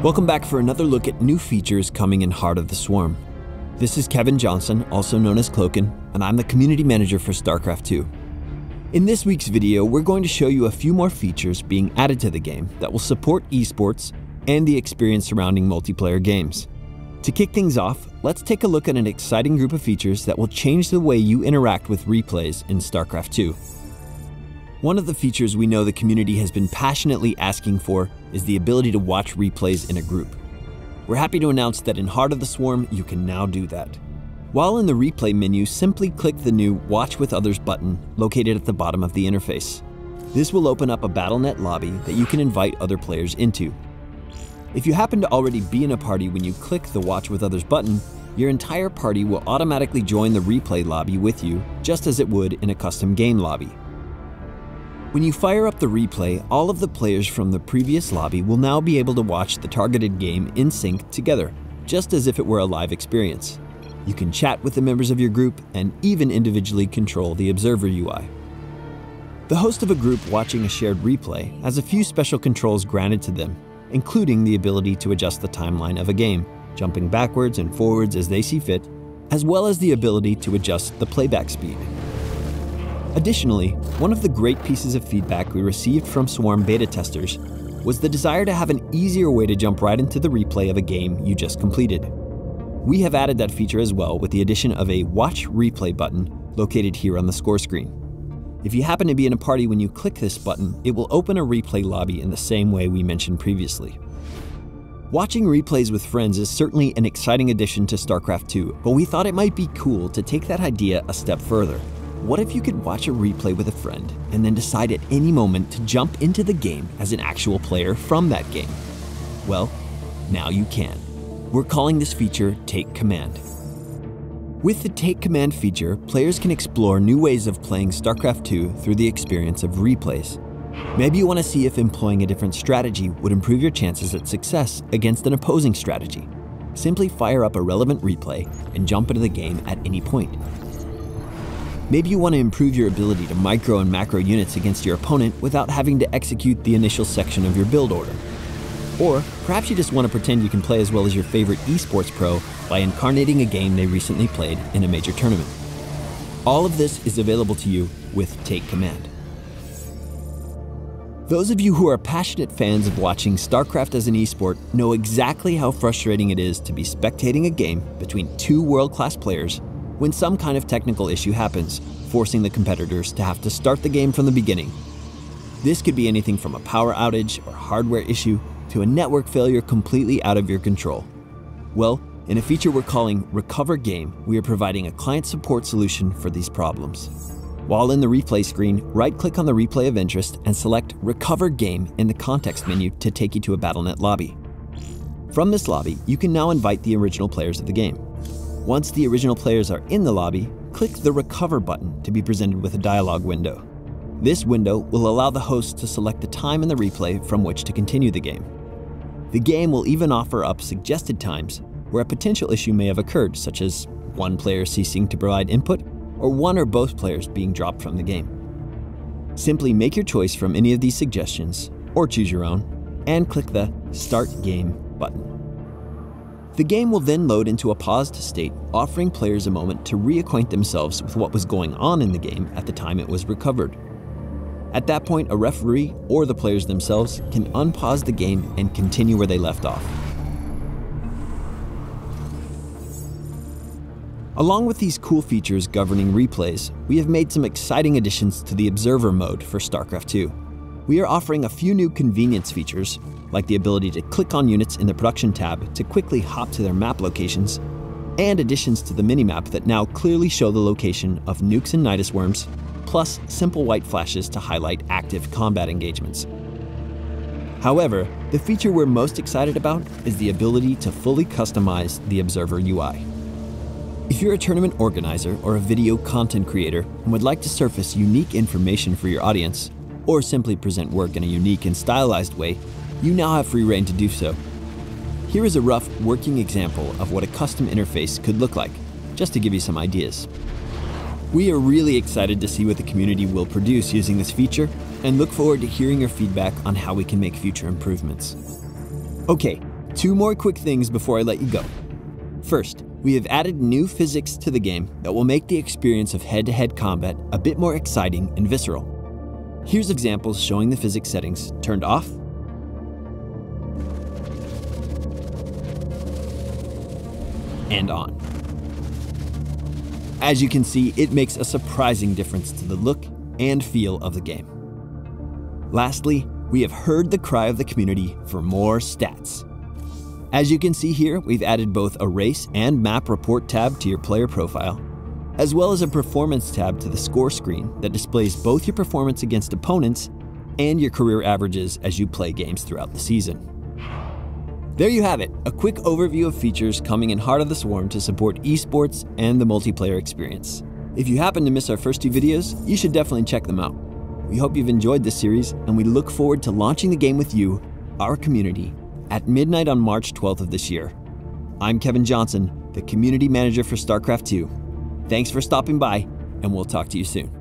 Welcome back for another look at new features coming in Heart of the Swarm. This is Kevin Johnson, also known as Cloakin, and I'm the Community Manager for StarCraft 2. In this week's video, we're going to show you a few more features being added to the game that will support eSports and the experience surrounding multiplayer games. To kick things off, let's take a look at an exciting group of features that will change the way you interact with replays in StarCraft 2. One of the features we know the community has been passionately asking for is the ability to watch replays in a group. We're happy to announce that in Heart of the Swarm, you can now do that. While in the replay menu, simply click the new Watch with Others button located at the bottom of the interface. This will open up a Battle.net lobby that you can invite other players into. If you happen to already be in a party when you click the Watch with Others button, your entire party will automatically join the replay lobby with you, just as it would in a custom game lobby. When you fire up the replay, all of the players from the previous lobby will now be able to watch the targeted game in sync together, just as if it were a live experience. You can chat with the members of your group and even individually control the Observer UI. The host of a group watching a shared replay has a few special controls granted to them, including the ability to adjust the timeline of a game, jumping backwards and forwards as they see fit, as well as the ability to adjust the playback speed. Additionally, one of the great pieces of feedback we received from Swarm beta testers was the desire to have an easier way to jump right into the replay of a game you just completed. We have added that feature as well with the addition of a Watch Replay button located here on the score screen. If you happen to be in a party when you click this button, it will open a replay lobby in the same way we mentioned previously. Watching replays with friends is certainly an exciting addition to StarCraft 2, but we thought it might be cool to take that idea a step further. What if you could watch a replay with a friend and then decide at any moment to jump into the game as an actual player from that game? Well, now you can. We're calling this feature Take Command. With the Take Command feature, players can explore new ways of playing StarCraft 2 through the experience of replays. Maybe you want to see if employing a different strategy would improve your chances at success against an opposing strategy. Simply fire up a relevant replay and jump into the game at any point. Maybe you want to improve your ability to micro and macro units against your opponent without having to execute the initial section of your build order. Or perhaps you just want to pretend you can play as well as your favorite eSports pro by incarnating a game they recently played in a major tournament. All of this is available to you with Take Command. Those of you who are passionate fans of watching StarCraft as an esport know exactly how frustrating it is to be spectating a game between two world-class players when some kind of technical issue happens, forcing the competitors to have to start the game from the beginning. This could be anything from a power outage or hardware issue to a network failure completely out of your control. Well, in a feature we're calling Recover Game, we are providing a client support solution for these problems. While in the replay screen, right-click on the replay of interest and select Recover Game in the context menu to take you to a Battle.net lobby. From this lobby, you can now invite the original players of the game. Once the original players are in the lobby, click the Recover button to be presented with a dialog window. This window will allow the host to select the time in the replay from which to continue the game. The game will even offer up suggested times where a potential issue may have occurred, such as one player ceasing to provide input or one or both players being dropped from the game. Simply make your choice from any of these suggestions, or choose your own, and click the Start Game button. The game will then load into a paused state, offering players a moment to reacquaint themselves with what was going on in the game at the time it was recovered. At that point, a referee or the players themselves can unpause the game and continue where they left off. Along with these cool features governing replays, we have made some exciting additions to the Observer mode for StarCraft 2. We are offering a few new convenience features, like the ability to click on units in the Production tab to quickly hop to their map locations, and additions to the minimap that now clearly show the location of nukes and Nidus worms, plus simple white flashes to highlight active combat engagements. However, the feature we're most excited about is the ability to fully customize the Observer UI. If you're a tournament organizer or a video content creator and would like to surface unique information for your audience, or simply present work in a unique and stylized way, you now have free reign to do so. Here is a rough working example of what a custom interface could look like, just to give you some ideas. We are really excited to see what the community will produce using this feature and look forward to hearing your feedback on how we can make future improvements. Okay, Two more quick things before I let you go. First, we have added new physics to the game that will make the experience of head-to-head combat a bit more exciting and visceral. Here's examples showing the physics settings turned off and on. As you can see, it makes a surprising difference to the look and feel of the game. Lastly, we have heard the cry of the community for more stats. As you can see here, we've added both a race and map report tab to your player profile, as well as a performance tab to the score screen that displays both your performance against opponents and your career averages as you play games throughout the season. There you have it, a quick overview of features coming in Heart of the Swarm to support esports and the multiplayer experience. If you happen to miss our first two videos, you should definitely check them out. We hope you've enjoyed this series, and we look forward to launching the game with you, our community, at midnight on March 12th of this year. I'm Kevin Johnson, the Community Manager for StarCraft 2. Thanks for stopping by, and we'll talk to you soon.